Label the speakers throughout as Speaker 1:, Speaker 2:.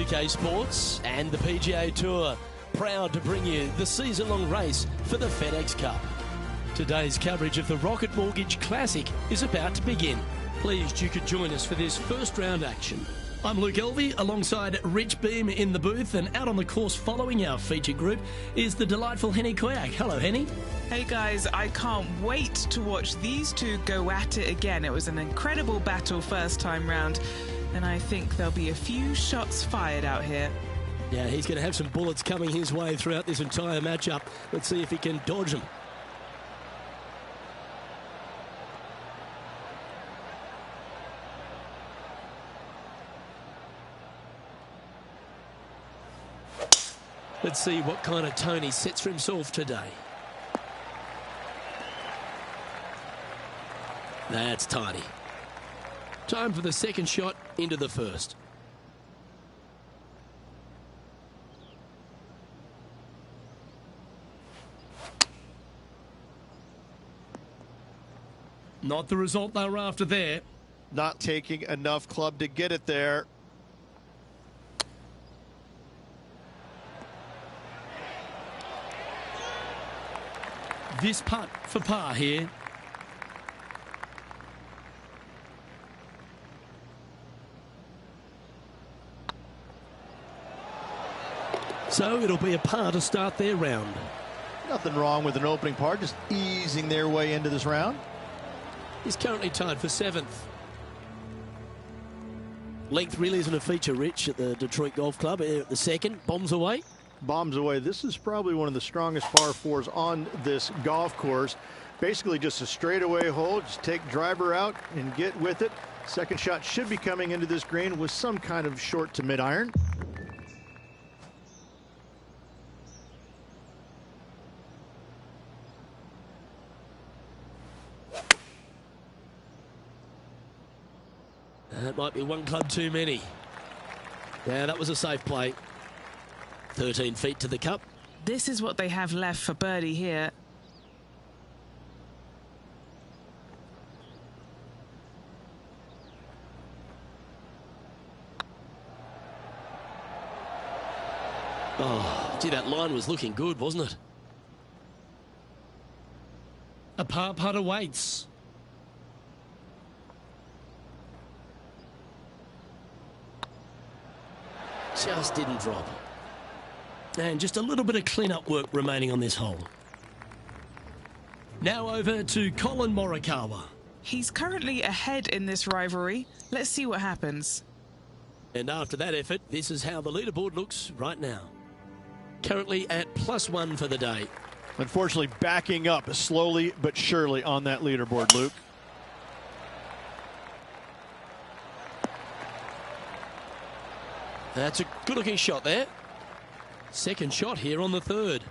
Speaker 1: UK Sports and the PGA Tour, proud to bring you the season-long race for the FedEx Cup. Today's coverage of the Rocket Mortgage Classic is about to begin. Pleased you could join us for this first round action. I'm Luke Elvey, alongside Rich Beam in the booth, and out on the course following our feature group is the delightful Henny Koyak. Hello, Henny.
Speaker 2: Hey guys, I can't wait to watch these two go at it again. It was an incredible battle first time round, and I think there'll be a few shots fired out here.
Speaker 1: Yeah, he's going to have some bullets coming his way throughout this entire matchup. Let's see if he can dodge them. Let's see what kind of tone he sets for himself today. That's tidy. Time for the second shot into the first. Not the result they were after there.
Speaker 3: Not taking enough club to get it there.
Speaker 1: This putt for par here. So it'll be a par to start their round.
Speaker 3: Nothing wrong with an opening par, just easing their way into this round.
Speaker 1: He's currently tied for 7th. Length really isn't a feature, Rich, at the Detroit Golf Club. At the second, bombs away.
Speaker 3: Bombs away. This is probably one of the strongest par fours on this golf course. Basically just a straightaway hole. Just take driver out and get with it. Second shot should be coming into this green with some kind of short to mid iron.
Speaker 1: That might be one club too many. Yeah, that was a safe play. 13 feet to the cup.
Speaker 2: This is what they have left for birdie here.
Speaker 1: Oh, gee, that line was looking good, wasn't it? A par putt awaits. Just didn't drop. And just a little bit of clean-up work remaining on this hole. Now over to Colin Morikawa.
Speaker 2: He's currently ahead in this rivalry. Let's see what happens.
Speaker 1: And after that effort, this is how the leaderboard looks right now. Currently at +1 for the day.
Speaker 3: Unfortunately, backing up slowly but surely on that leaderboard, Luke.
Speaker 1: That's a good-looking shot there. Second shot here on the third.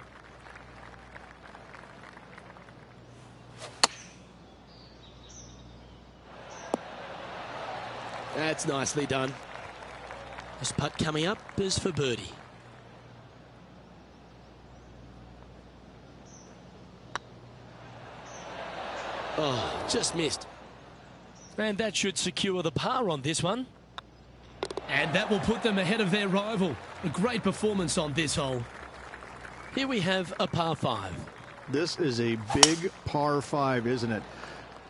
Speaker 1: That's nicely done. This putt coming up is for birdie. Oh, just missed. And that should secure the par on this one. And that will put them ahead of their rival. A great performance on this hole. Here we have a par 5.
Speaker 3: This is a big par 5, isn't it?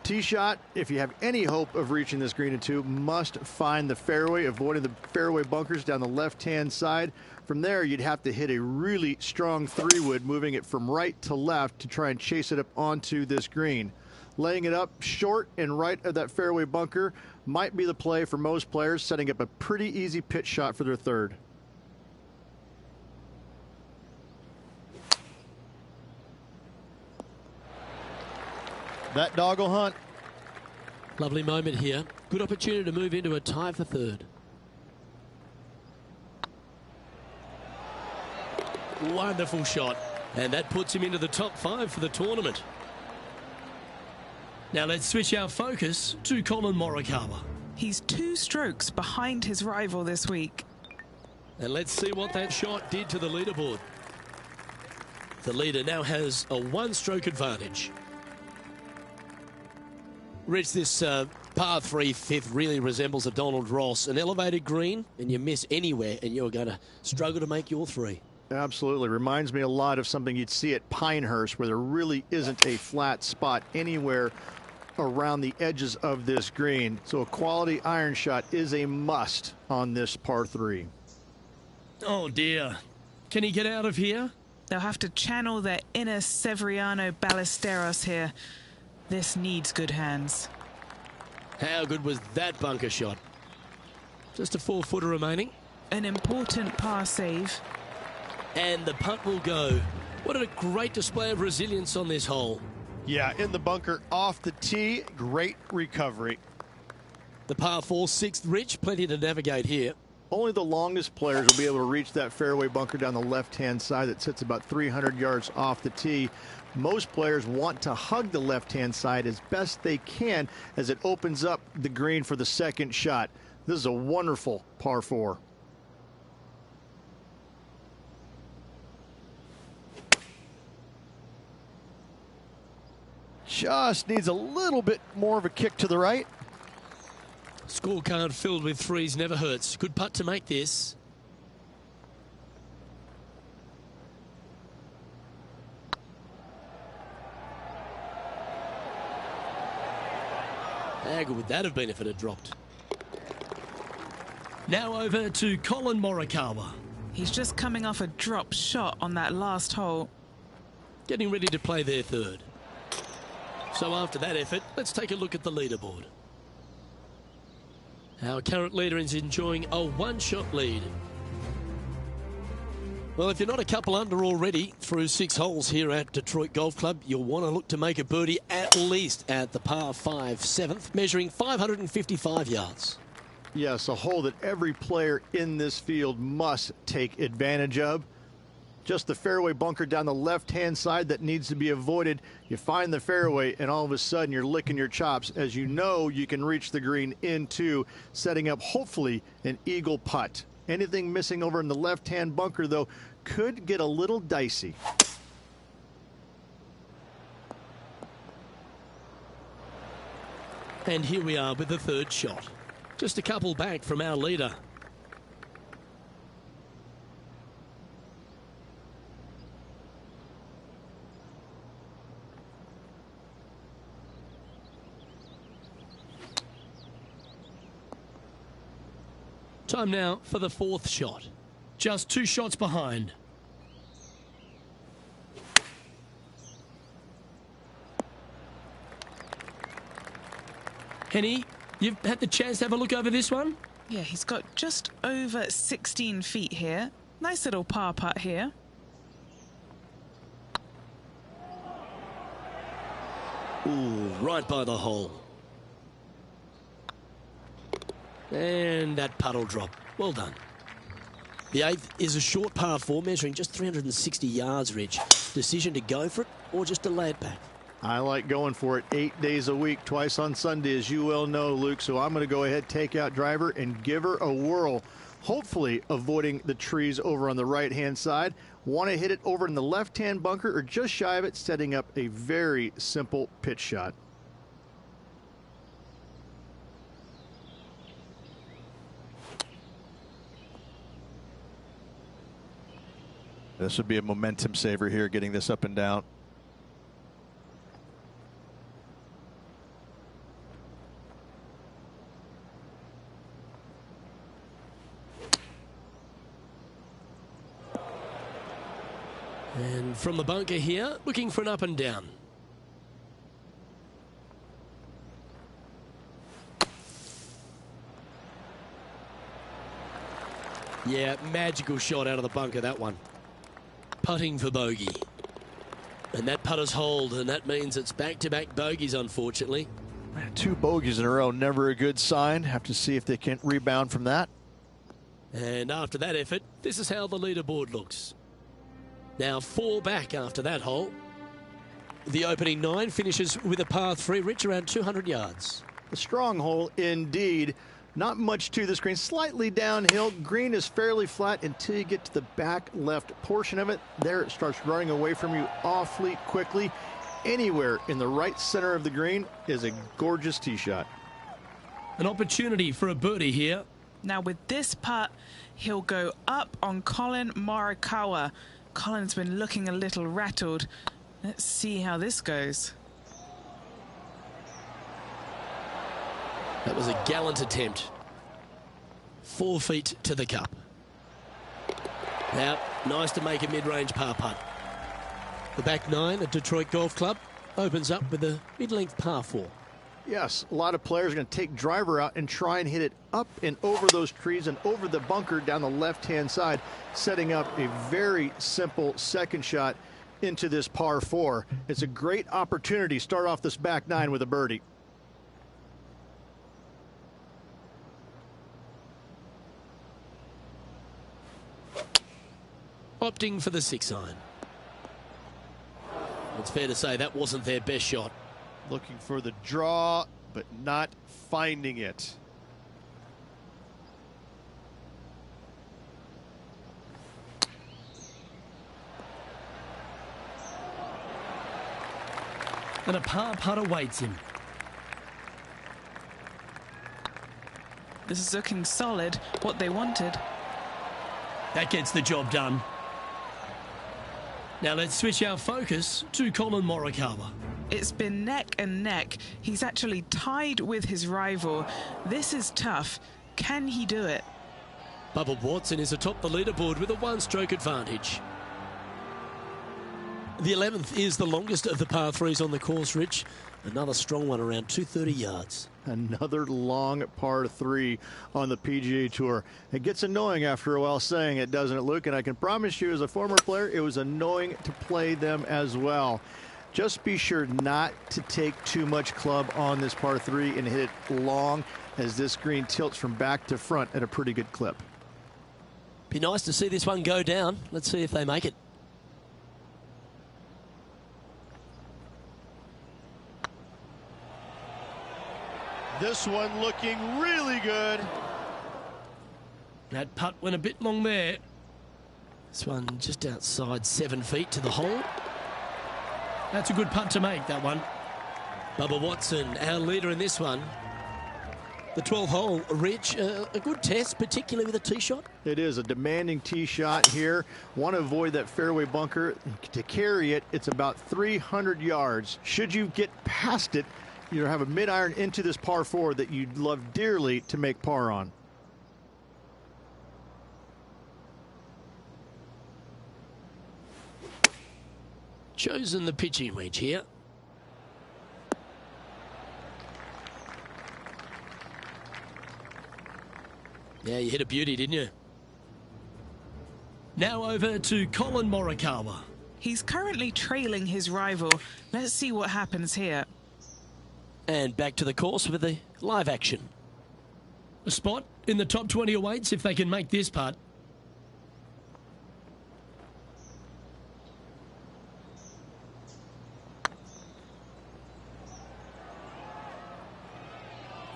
Speaker 3: Tee shot, if you have any hope of reaching this green in 2, must find the fairway, avoiding the fairway bunkers down the left-hand side. From there, you'd have to hit a really strong 3-wood, moving it from right to left to try and chase it up onto this green. Laying it up short and right of that fairway bunker might be the play for most players, setting up a pretty easy pitch shot for their third. That dog will hunt.
Speaker 1: Lovely moment here. Good opportunity to move into a tie for third. Wonderful shot. And that puts him into the top 5 for the tournament. Now let's switch our focus to Colin Morikawa.
Speaker 2: He's 2 strokes behind his rival this week.
Speaker 1: And let's see what that shot did to the leaderboard. The leader now has a 1-stroke advantage. Rich, this Par 3 fifth really resembles a Donald Ross, an elevated green, and you miss anywhere, and you're going to struggle to make your three.
Speaker 3: Absolutely. Reminds me a lot of something you'd see at Pinehurst, where there really isn't a flat spot anywhere around the edges of this green. So a quality iron shot is a must on this par 3.
Speaker 1: Oh dear. Can he get out of here?
Speaker 2: They'll have to channel their inner Severiano Ballesteros here. This needs good hands.
Speaker 1: How good was that bunker shot? Just a 4-footer remaining.
Speaker 2: An important par save.
Speaker 1: And the putt will go. What a great display of resilience on this hole.
Speaker 3: Yeah, in the bunker off the tee, great recovery.
Speaker 1: The par 4 sixth, Rich, plenty to navigate here.
Speaker 3: Only the longest players will be able to reach that fairway bunker down the left-hand side that sits about 300 yards off the tee. Most players want to hug the left-hand side as best they can as it opens up the green for the second shot. This is a wonderful par 4. Just needs a little bit more of a kick to the right.
Speaker 1: Scorecard filled with threes never hurts. Good putt to make this. How good would that have been if it had dropped? Now over to Colin Morikawa.
Speaker 2: He's just coming off a drop shot on that last hole.
Speaker 1: Getting ready to play their third. So after that effort, let's take a look at the leaderboard. Our current leader is enjoying a one-shot lead. Well, if you're not a couple under already through 6 holes here at Detroit Golf Club, you'll want to look to make a birdie at least at the par 5 7th, measuring 555 yards.
Speaker 3: Yes, a hole that every player in this field must take advantage of. Just the fairway bunker down the left-hand side that needs to be avoided. You find the fairway, and all of a sudden you're licking your chops as you know you can reach the green into, setting up hopefully an eagle putt. Anything missing over in the left-hand bunker, though, could get a little dicey.
Speaker 1: And here we are with the third shot. Just a couple back from our leader. Time now for the fourth shot. Just 2 shots behind. Henny, you've had the chance to have a look over this one?
Speaker 2: Yeah, he's got just over 16 feet here. Nice little par putt here.
Speaker 1: Ooh, right by the hole. And that putt will drop. Well done. The 8th is a short par 4 measuring just 360 yards, Rich. Decision to go for it or just to lay it back?
Speaker 3: I like going for it 8 days a week, twice on Sunday, as you well know, Luke. So I'm going to go ahead, take out driver, and give her a whirl. Hopefully avoiding the trees over on the right-hand side. Want to hit it over in the left-hand bunker or just shy of it, setting up a very simple pitch shot. This would be a momentum saver here, getting this up and down.
Speaker 1: And from the bunker here, looking for an up and down. Yeah, magical shot out of the bunker, that one. Putting for bogey. And that putter's hold, and that means it's back-to-back bogeys, unfortunately.
Speaker 3: 2 bogeys in a row, never a good sign. Have to see if they can rebound from that.
Speaker 1: And after that effort, this is how the leaderboard looks. Now 4 back after that hole. The opening 9 finishes with a par 3, Rich, around 200 yards.
Speaker 3: A strong hole indeed. Not much to this green, slightly downhill. Green is fairly flat until you get to the back left portion of it. There it starts running away from you awfully quickly. Anywhere in the right center of the green is a gorgeous tee shot.
Speaker 1: An opportunity for a birdie here.
Speaker 2: Now with this putt, he'll go up on Colin Morikawa. Colin's been looking a little rattled. Let's see how this goes.
Speaker 1: That was a gallant attempt. 4 feet to the cup. Now, nice to make a mid-range par putt. The back nine at Detroit Golf Club opens up with a mid-length par 4.
Speaker 3: Yes, a lot of players are going to take driver out and try and hit it up and over those trees and over the bunker down the left-hand side, setting up a very simple second shot into this par 4. It's a great opportunity to start off this back nine with a birdie.
Speaker 1: Opting for the 6-iron. It's fair to say that wasn't their best shot.
Speaker 4: Looking for the draw, but not finding it.
Speaker 1: And a par putt awaits him.
Speaker 2: This is looking solid, what they wanted.
Speaker 1: That gets the job done. Now let's switch our focus to Colin Morikawa.
Speaker 2: It's been neck and neck. He's actually tied with his rival. This is tough. Can he do it?
Speaker 1: Bubba Watson is atop the leaderboard with a 1-stroke advantage. The 11th is the longest of the par 3s on the course, Rich. Another strong one, around 230 yards.
Speaker 3: Another long par 3 on the PGA Tour. It gets annoying after a while saying it, doesn't it, Luke? And I can promise you, as a former player, it was annoying to play them as well. Just be sure not to take too much club on this par 3 and hit it long, as this green tilts from back to front at a pretty good clip.
Speaker 1: Be nice to see this one go down. Let's see if they make it.
Speaker 4: This one looking really good.
Speaker 1: That putt went a bit long there. This one just outside 7 feet to the hole. That's a good putt to make, that one. Bubba Watson, our leader in this one. The 12th hole, Rich, a good test, particularly with a tee shot. It is a demanding tee shot here. Want to avoid that fairway bunker. To carry it, it's about 300 yards. Should you get past it, you have a mid-iron into this par 4 that you'd love dearly to make par on. Chosen the pitching wedge here. Yeah, you hit a beauty, didn't you? Now over to Colin Morikawa.
Speaker 2: He's currently trailing his rival. Let's see what happens here.
Speaker 1: And back to the course with the live action. A spot in the top 20 awaits if they can make this putt.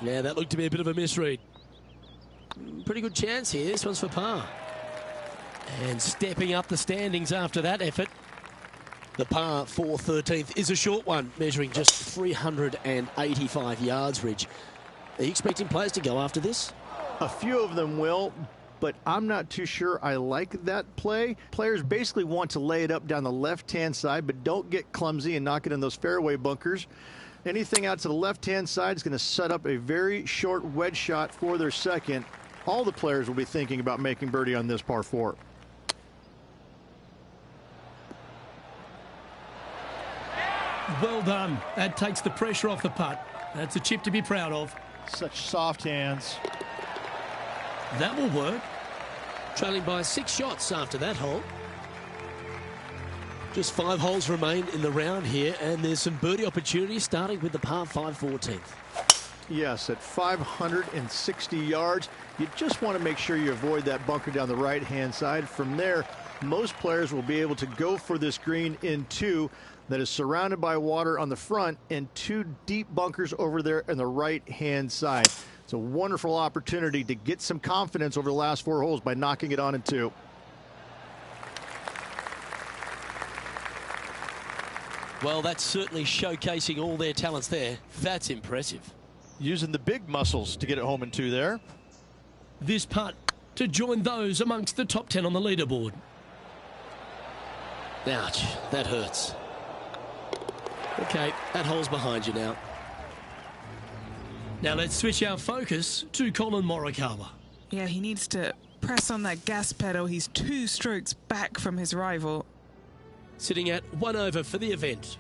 Speaker 1: Yeah, that looked to be a bit of a misread. Pretty good chance here. This one's for par. And stepping up the standings after that effort. The par 4 13th is a short one, measuring just 385 yards, Ridge. Are you expecting players to go after this?
Speaker 3: A few of them will, but I'm not too sure I like that play. Players basically want to lay it up down the left-hand side, but don't get clumsy and knock it in those fairway bunkers. Anything out to the left-hand side is going to set up a very short wedge shot for their second. All the players will be thinking about making birdie on this par 4.
Speaker 1: Well done. That takes the pressure off the putt. That's a chip to be proud of.
Speaker 4: Such soft hands.
Speaker 1: That will work. Trailing by 6 shots after that hole. Just 5 holes remain in the round here, and there's some birdie opportunities starting with the par 5 14th.
Speaker 3: Yes, at 560 yards, you just want to make sure you avoid that bunker down the right-hand side. From there, most players will be able to go for this green in 2 that is surrounded by water on the front and 2 deep bunkers over there on the right-hand side. It's a wonderful opportunity to get some confidence over the last 4 holes by knocking it on in 2.
Speaker 1: Well, that's certainly showcasing all their talents there. That's impressive.
Speaker 3: Using the big muscles to get it home in 2 there.
Speaker 1: This putt to join those amongst the top 10 on the leaderboard. Ouch, that hurts. Okay, that hole's behind you now. Now let's switch our focus to Colin Morikawa.
Speaker 2: Yeah, he needs to press on that gas pedal. He's 2 strokes back from his rival.
Speaker 1: Sitting at 1 over for the event.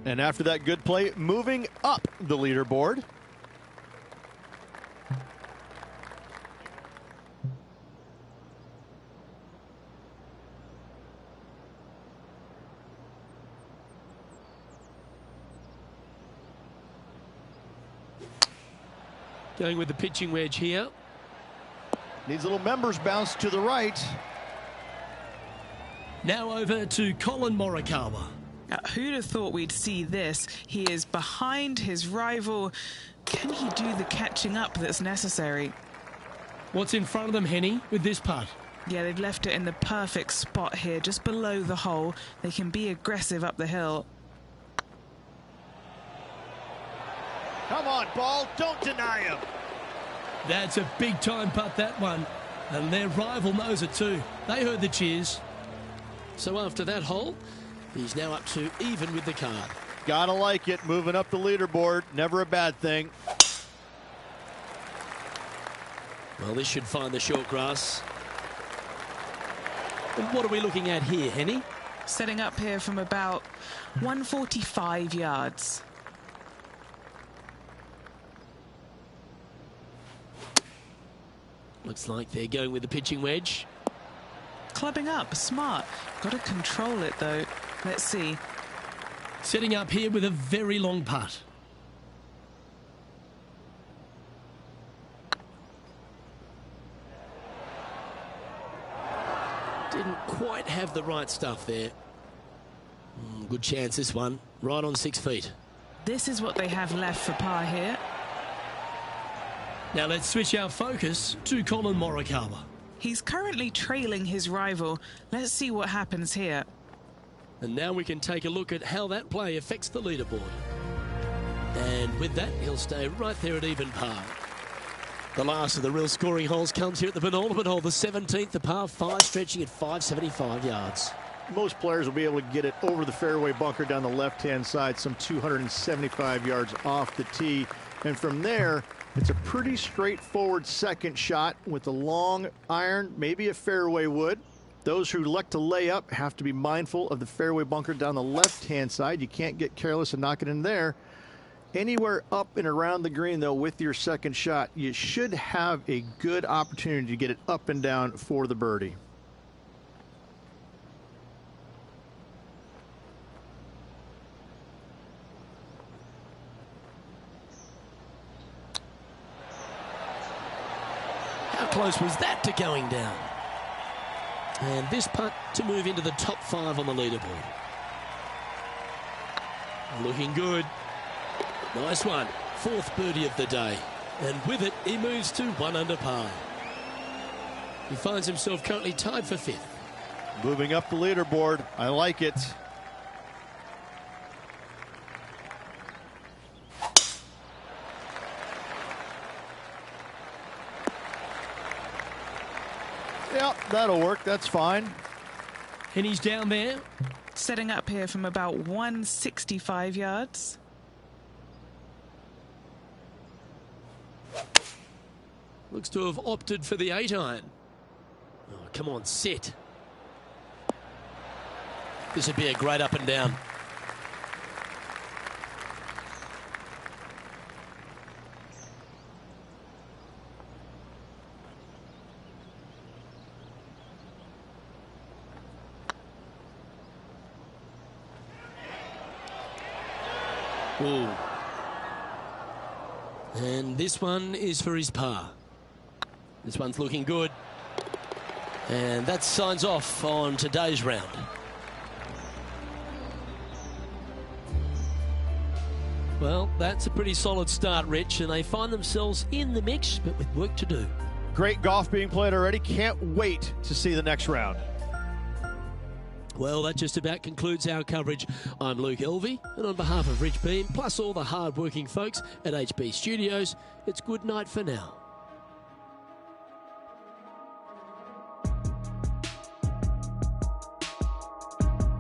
Speaker 3: And after that good play, moving up the leaderboard.
Speaker 1: Going with the pitching wedge here.
Speaker 3: Needs a little members bounce to the right.
Speaker 1: Now over to Colin Morikawa.
Speaker 2: Who'd have thought we'd see this? He is behind his rival. Can he do the catching up that's necessary?
Speaker 1: What's in front of them, Henny, with this putt?
Speaker 2: Yeah, they've left it in the perfect spot here, just below the hole. They can be aggressive up the hill.
Speaker 3: Come on, ball. Don't deny him.
Speaker 1: That's a big-time putt, that one. And their rival knows it too. They heard the cheers. So after that hole, he's now up to even with the card.
Speaker 3: Gotta like it. Moving up the leaderboard. Never a bad thing.
Speaker 1: Well, this should find the short grass. And what are we looking at here, Henny?
Speaker 2: Setting up here from about 145 yards.
Speaker 1: Looks like they're going with the pitching wedge.
Speaker 2: Clubbing up, smart. Got to control it though. Let's see.
Speaker 1: Setting up here with a very long putt. Didn't quite have the right stuff there. Good chance this one. Right on 6 feet.
Speaker 2: This is what they have left for par here.
Speaker 1: Now let's switch our focus to Colin Morikawa.
Speaker 2: He's currently trailing his rival. Let's see what happens here.
Speaker 1: And now we can take a look at how that play affects the leaderboard. And with that, he'll stay right there at even par. The last of the real scoring holes comes here at the penultimate hole, the 17th, the par 5, stretching at 575 yards.
Speaker 3: Most players will be able to get it over the fairway bunker down the left-hand side, some 275 yards off the tee. And from there, it's a pretty straightforward second shot with a long iron, maybe a fairway wood. Those who elect to lay up have to be mindful of the fairway bunker down the left-hand side. You can't get careless and knock it in there. Anywhere up and around the green, though, with your second shot, you should have a good opportunity to get it up and down for the birdie.
Speaker 1: How close was that to going down? And this putt to move into the top 5 on the leaderboard. Looking good. Nice one. 4th birdie of the day. And with it, he moves to 1 under par. He finds himself currently tied for 5th.
Speaker 3: Moving up the leaderboard. I like it. Yep, that'll work. That's fine.
Speaker 1: And he's down there.
Speaker 2: Setting up here from about 165 yards.
Speaker 1: Looks to have opted for the 8-iron. Oh, come on, sit. This would be a great up and down. Ooh. And this one is for his par. This one's looking good. And that signs off on today's round. Well, that's a pretty solid start, Rich, and they find themselves in the mix, but with work to do.
Speaker 3: Great golf being played already. Can't wait to see the next round.
Speaker 1: Well, that just about concludes our coverage. I'm Luke Elvey, and on behalf of Rich Beam, plus all the hard-working folks at HB Studios, it's good night for now.